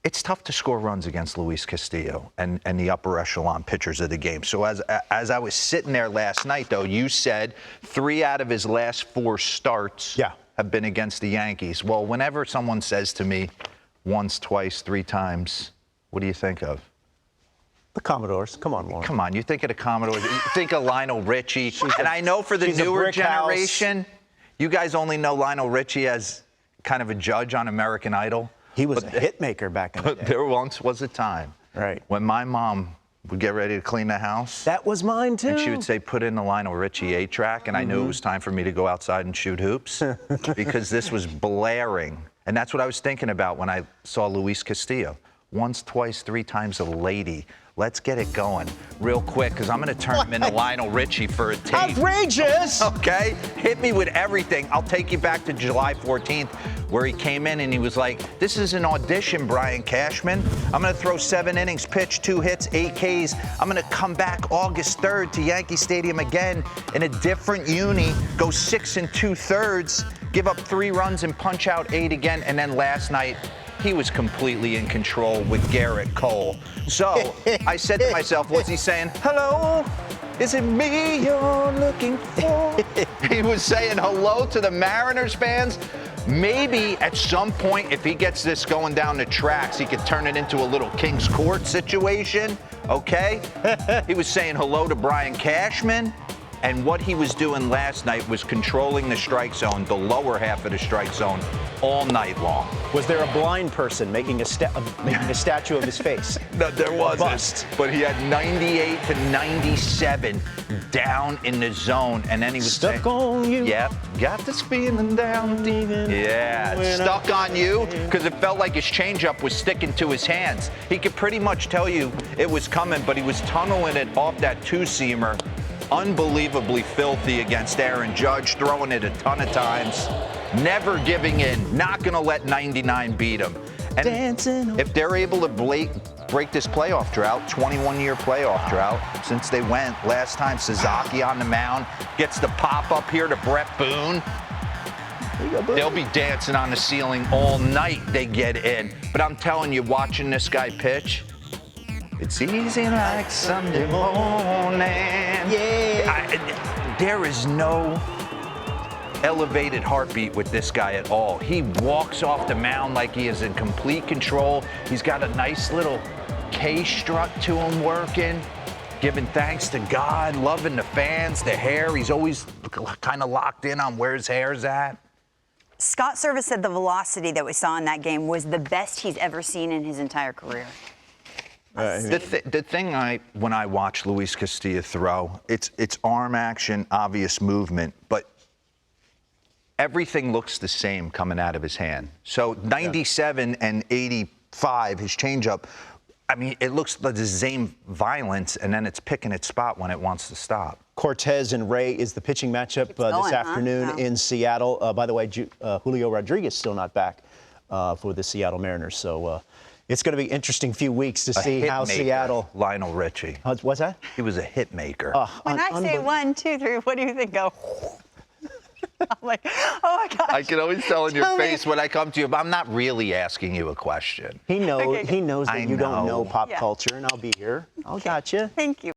it's tough to score runs against Luis Castillo and the upper echelon pitchers of the game. So as I was sitting there last night, though, you said 3 out of his last 4 starts have been against the Yankees. Well, whenever someone says to me once, twice, 3 times, what do you think of? The Commodores. Come on, Lauren. Come on, you think of the Commodores. You think of Lionel Richie. And I know for the newer generation, you guys only know Lionel Richie as kind of a judge on American Idol. He was a hit maker back in the day. But there once was a time when my mom would get ready to clean the house. That was mine, too. And she would say, put in the Lionel Richie 8-track, and I knew it was time for me to go outside and shoot hoops because this was blaring. And that's what I was thinking about when I saw Luis Castillo. Once, twice, 3 times a lady. Let's get it going real quick because I'm going to turn him into Lionel Richie for a tape. Outrageous! Okay? Hit me with everything. I'll take you back to July 14th where he came in and he was like, this is an audition, Brian Cashman. I'm going to throw 7 innings, pitch, 2 hits, 8 Ks. I'm going to come back August 3rd to Yankee Stadium again in a different uni, go 6 2/3, give up 3 runs and punch out 8 again. And then last night, he was completely in control with Garrett Cole. So I said to myself, what's he saying? Hello, is it me you're looking for? He was saying hello to the Mariners fans. Maybe at some point, if he gets this going down the tracks, he could turn it into a little King's Court situation, okay? He was saying hello to Brian Cashman. And what he was doing last night was controlling the strike zone, the lower half of the strike zone, all night long. Was there a blind person making a statue of his face? No, there wasn't. But he had 98 to 97 down in the zone, and then he was stuck on you. Yep, got this feeling down deep. Yeah, stuck on you, because it felt like his changeup was sticking to his hands. He could pretty much tell you it was coming, but he was tunneling it off that 2-seamer. Unbelievably filthy against Aaron Judge, throwing it a ton of times, never giving in, not going to let 99 beat him. And if they're able to break this playoff drought, 21-year playoff drought, since they went last time, Sasaki on the mound, gets the pop up here to Brett Boone. They'll be dancing on the ceiling all night they get in. But I'm telling you, watching this guy pitch, it's easy like Sunday morning. There is no elevated heartbeat with this guy at all. He walks off the mound like he is in complete control. He's got a nice little K-strut to him working, giving thanks to God, loving the fans, the hair. He's always kind of locked in on where his hair's at. Scott Service said the velocity that we saw in that game was the best he's ever seen in his entire career. The thing when I watch Luis Castillo throw, it's arm action, obvious movement, but everything looks the same coming out of his hand. So 97 and 85, his changeup, I mean, it looks like the same violence, and then it's picking its spot when it wants to stop. Cortez and Ray is the pitching matchup this afternoon in Seattle. By the way, Julio Rodriguez still not back for the Seattle Mariners, so it's going to be an interesting few weeks to see how Seattle. Lionel Richie. What's that? He was a hit maker. When I say 1, 2, 3, what do you think? Go. I'm like, oh my gosh. I can always tell in your face when I come to you, but I'm not really asking you a question. He knows. He knows that you don't know pop culture, and I'll be here. I'll got you. Thank you.